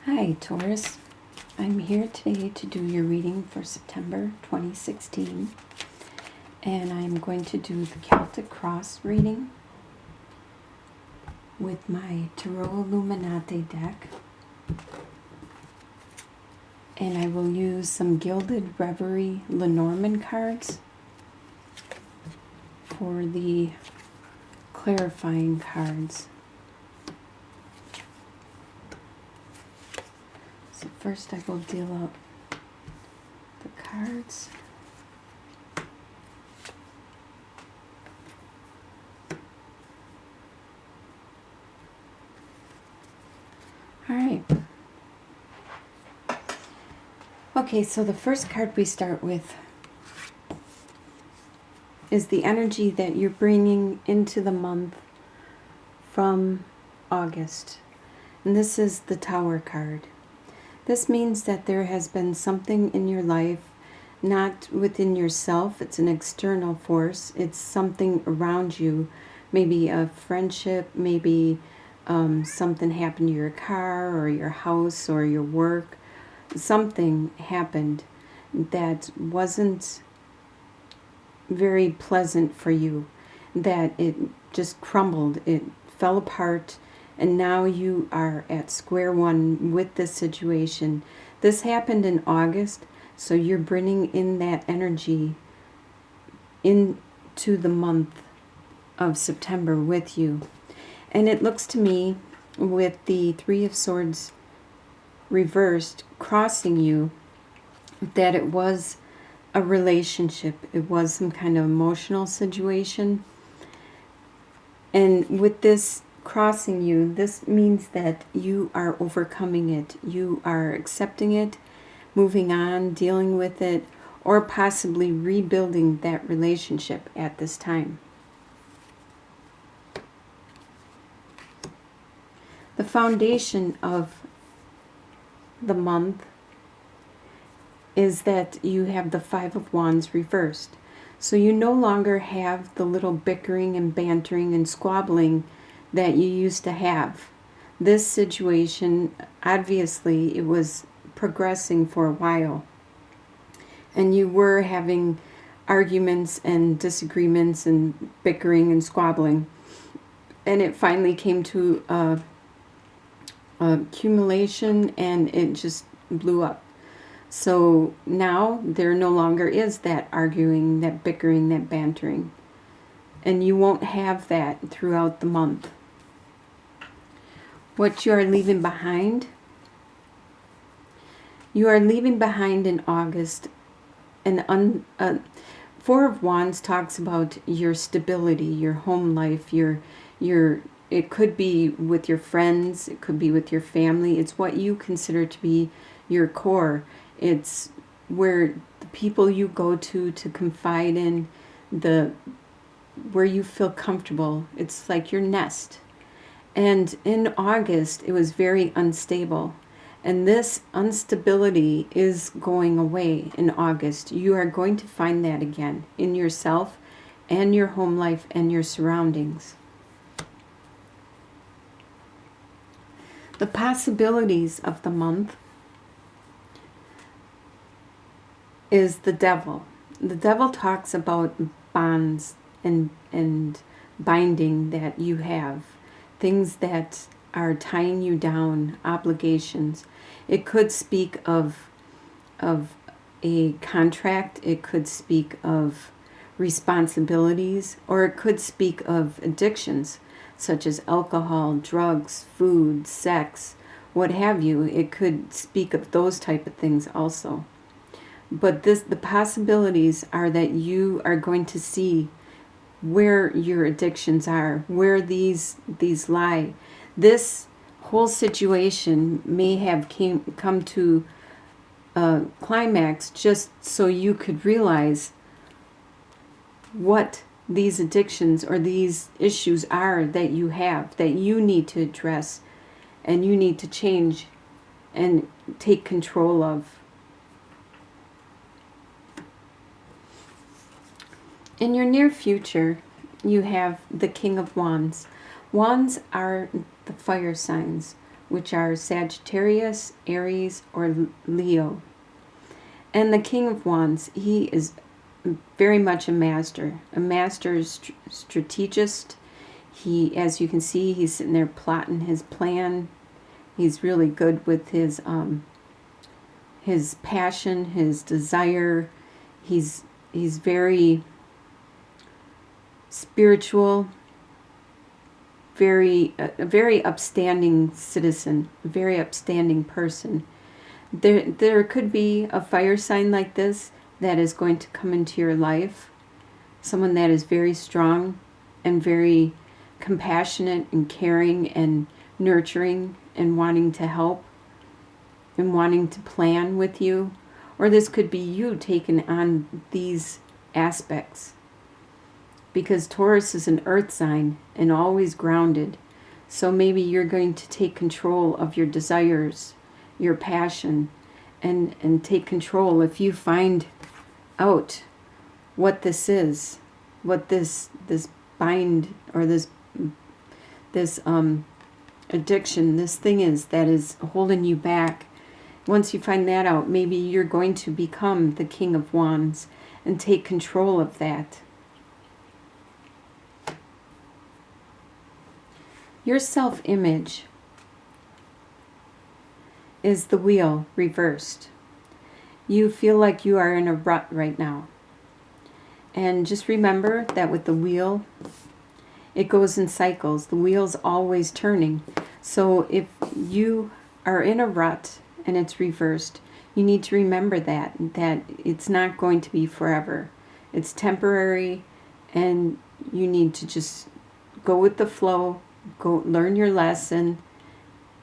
Hi Taurus, I'm here today to do your reading for September 2016, and I'm going to do the Celtic Cross reading with my Tarot Illuminati deck, and I will use some Gilded Reverie Lenormand cards for the clarifying cards. So first I will deal out the cards. All right. Okay, so the first card we start with is the energy that you're bringing into the month from August. And this is the Tower card. This means that there has been something in your life, not within yourself, it's an external force, it's something around you, maybe a friendship, maybe something happened to your car or your house or your work. Something happened that wasn't very pleasant for you, that it just crumbled, it fell apart, and now you are at square one with this situation. This happened in August, so you're bringing in that energy into the month of September with you. And it looks to me, with the Three of Swords reversed crossing you, that it was a relationship. It was some kind of emotional situation. And with this crossing you, this means that you are overcoming it. You are accepting it, moving on, dealing with it, or possibly rebuilding that relationship at this time. The foundation of the month is that you have the Five of Wands reversed. So you no longer have the little bickering and bantering and squabbling that you used to have. This situation, obviously, it was progressing for a while. And you were having arguments and disagreements and bickering and squabbling. And it finally came to accumulation, and it just blew up. So now there no longer is that arguing, that bickering, that bantering. And you won't have that throughout the month. What you are leaving behind? You are leaving behind in August Four of Wands talks about your stability, your home life, your it could be with your friends, it could be with your family. It's what you consider to be your core. It's where the people you go to confide in, where you feel comfortable. It's like your nest. And in August, it was very unstable. And this instability is going away in August. You are going to find that again in yourself and your home life and your surroundings. The possibilities of the month is the Devil. The Devil talks about bonds and binding that you have, things that are tying you down, obligations. It could speak of a contract, it could speak of responsibilities, or it could speak of addictions such as alcohol, drugs, food, sex, what have you. It could speak of those type of things also. But the possibilities are that you are going to see where your addictions are, where these lie. This whole situation may have come to a climax just so you could realize what these addictions or these issues are that you have, that you need to address and you need to change and take control of. In your near future, you have the King of Wands. Wands are the fire signs. which are Sagittarius, Aries, or Leo. And the King of Wands, he is very much a master strategist. He, as you can see, he's sitting there plotting his plan. He's really good with his passion, his desire. He's very spiritual, a very upstanding citizen, a very upstanding person. There could be a fire sign like this that is going to come into your life. Someone that is very strong and very compassionate and caring and nurturing and wanting to help and wanting to plan with you. Or this could be you taking on these aspects. Because Taurus is an earth sign and always grounded. So maybe you're going to take control of your desires, your passion, and take control. If you find out what this is, what this bind or this addiction, this thing is that is holding you back. Once you find that out, maybe you're going to become the King of Wands and take control of that. Your self-image is the wheel reversed. You feel like you are in a rut right now. And just remember that with the wheel, it goes in cycles. The wheel's always turning. So if you are in a rut and it's reversed, you need to remember that it's not going to be forever. It's temporary, and you need to just go with the flow, go learn your lesson,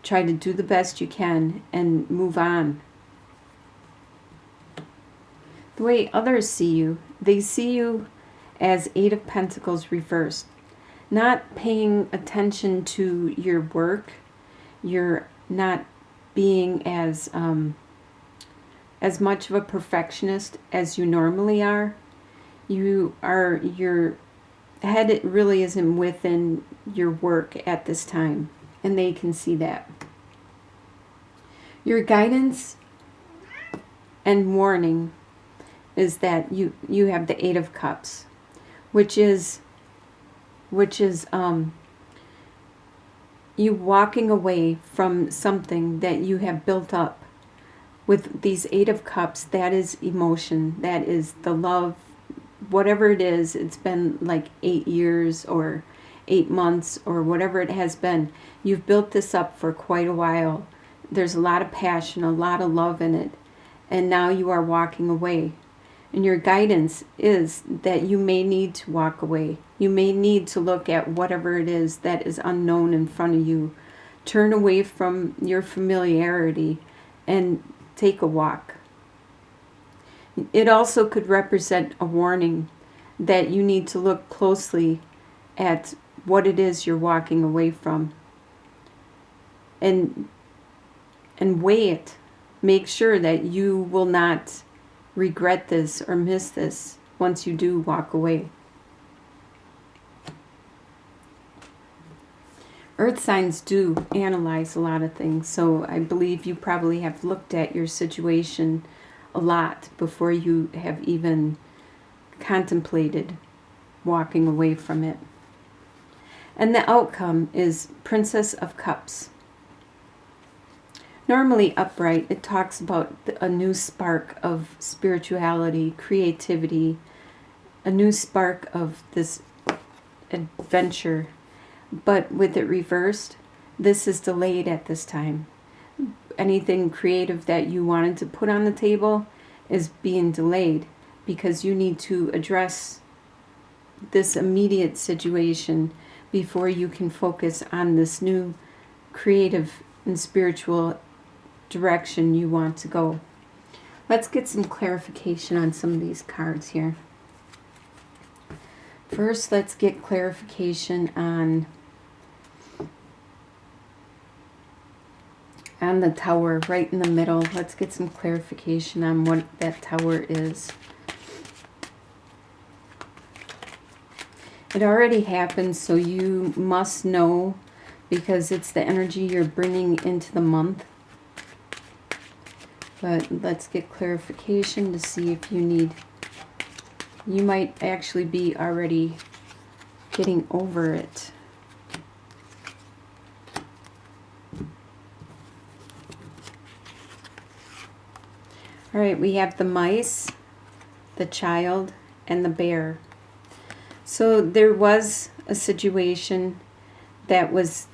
try to do the best you can, and move on. The way others see you, they see you as Eight of Pentacles reversed. Not paying attention to your work. You're not being as much of a perfectionist as you normally are. Your head really isn't within your work at this time, and they can see that. Your guidance and warning is that you have the Eight of Cups, which is you walking away from something that you have built up. With these Eight of Cups, that is emotion, that is the love, whatever it is. It's been like 8 years or 8 months or whatever it has been. You've built this up for quite a while. There's a lot of passion, a lot of love in it, and now you are walking away. And your guidance is that you may need to walk away. You may need to look at whatever it is that is unknown in front of you. Turn away from your familiarity and take a walk. It also could represent a warning that you need to look closely at what it is you're walking away from. And weigh it. Make sure that you will not regret this or miss this once you do walk away. Earth signs do analyze a lot of things, so I believe you probably have looked at your situation a lot before you have even contemplated walking away from it. And the outcome is Princess of Cups. Normally upright, it talks about a new spark of spirituality, creativity, a new spark of this adventure. But with it reversed, this is delayed at this time. Anything creative that you wanted to put on the table is being delayed because you need to address this immediate situation before you can focus on this new creative and spiritual direction you want to go. Let's get some clarification on some of these cards here. First, let's get clarification on the tower right in the middle. Let's get some clarification on what that tower is. It already happened, so you must know because it's the energy you're bringing into the month. But let's get clarification to see if you need, you might actually be already getting over it. All right, we have the mice, the child, and the bear. So there was a situation that was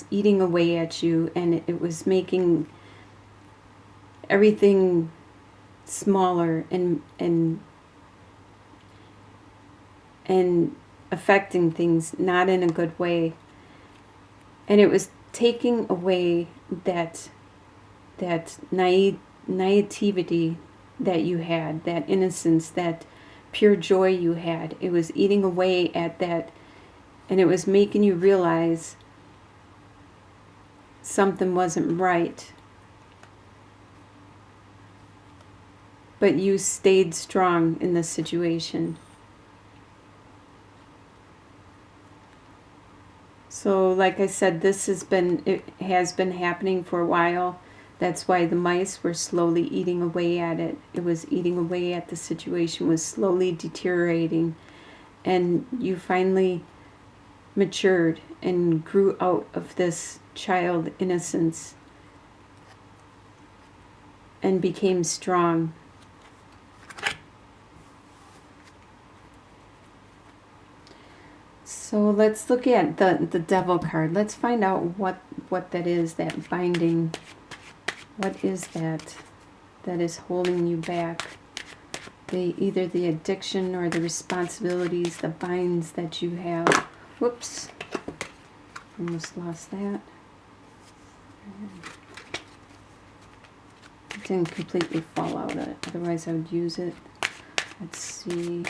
eating away at you, and it was making everything smaller and affecting things not in a good way. And it was taking away that naivety that you had, that innocence, that pure joy you had. It was eating away at that, and it was making you realize something wasn't right. But you stayed strong in this situation. So like I said, it has been happening for a while. That's why the mice were slowly eating away at it. It was eating away at the situation, was slowly deteriorating. And you finally matured and grew out of this child innocence and became strong. So let's look at the devil card. Let's find out what that is, that binding. What is that is holding you back? Either the addiction or the responsibilities, the binds that you have. Whoops. Almost lost that. It didn't completely fall out of it. Otherwise I would use it. Let's see.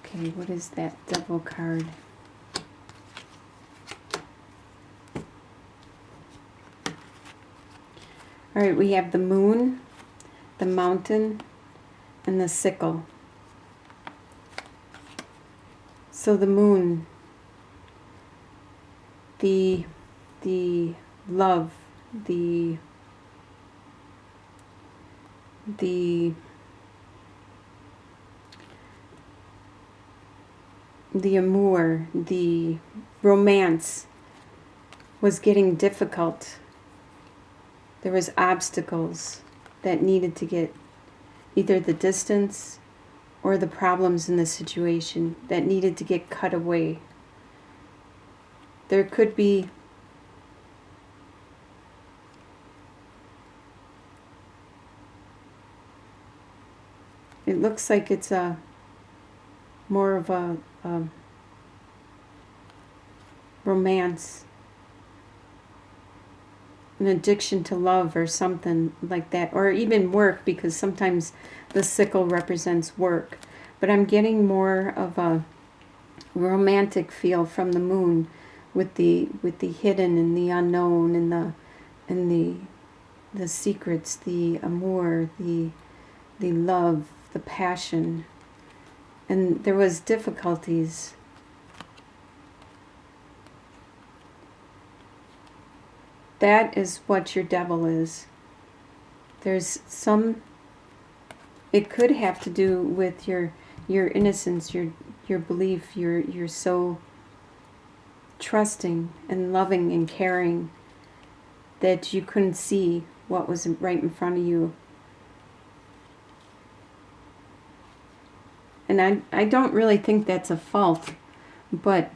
Okay, what is that devil card? All right, we have the moon, the mountain, and the sickle. So the moon, the love, the amour, the romance was getting difficult. There was obstacles that needed to get, either the distance or the problems in the situation that needed to get cut away. There could be it looks like it's more of a romance, an addiction to love or something like that, or even work, because sometimes the sickle represents work. But I'm getting more of a romantic feel from the moon, with the hidden and the unknown and the secrets, the amour, the love, the passion. And there was difficulties. That is what your devil is. There's some, it could have to do with your innocence, your belief. You're so trusting and loving and caring that you couldn't see what was right in front of you. And I don't really think that's a fault, but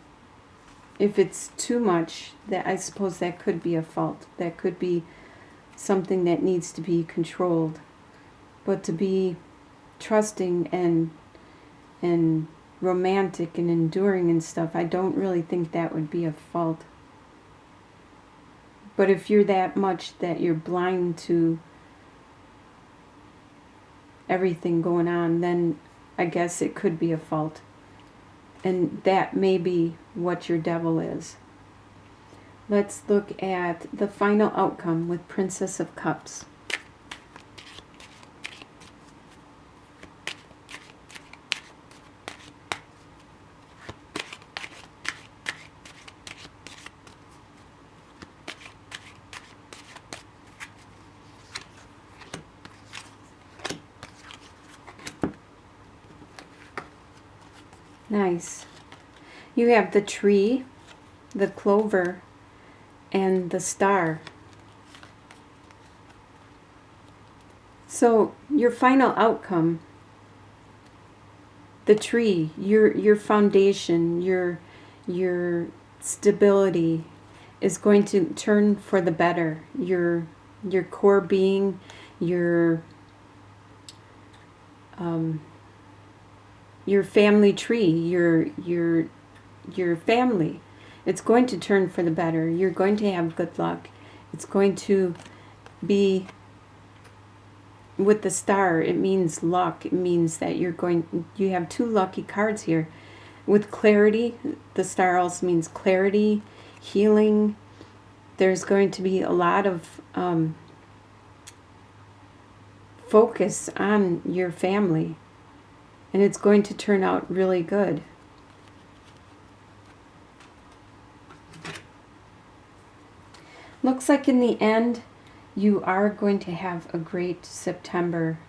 if it's too much, that I suppose that could be a fault. That could be something that needs to be controlled. But to be trusting and romantic and enduring and stuff, I don't really think that would be a fault. But if you're that much that you're blind to everything going on, then I guess it could be a fault. And that may be what your devil is. Let's look at the final outcome with Princess of Cups. Nice. You have the tree, the clover, and the star. So your final outcome, the tree, your foundation, your stability is going to turn for the better. Your core being, your family tree, your family. It's going to turn for the better. You're going to have good luck. It's going to be with the star. It means luck. It means that you have two lucky cards here. With clarity, the star also means clarity, healing. There's going to be a lot of focus on your family, and it's going to turn out really good. Looks like in the end, you are going to have a great September.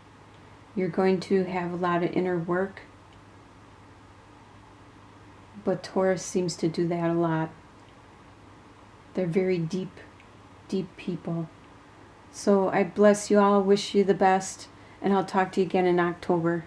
You're going to have a lot of inner work, but Taurus seems to do that a lot. They're very deep, deep people. So I bless you all, wish you the best, and I'll talk to you again in October.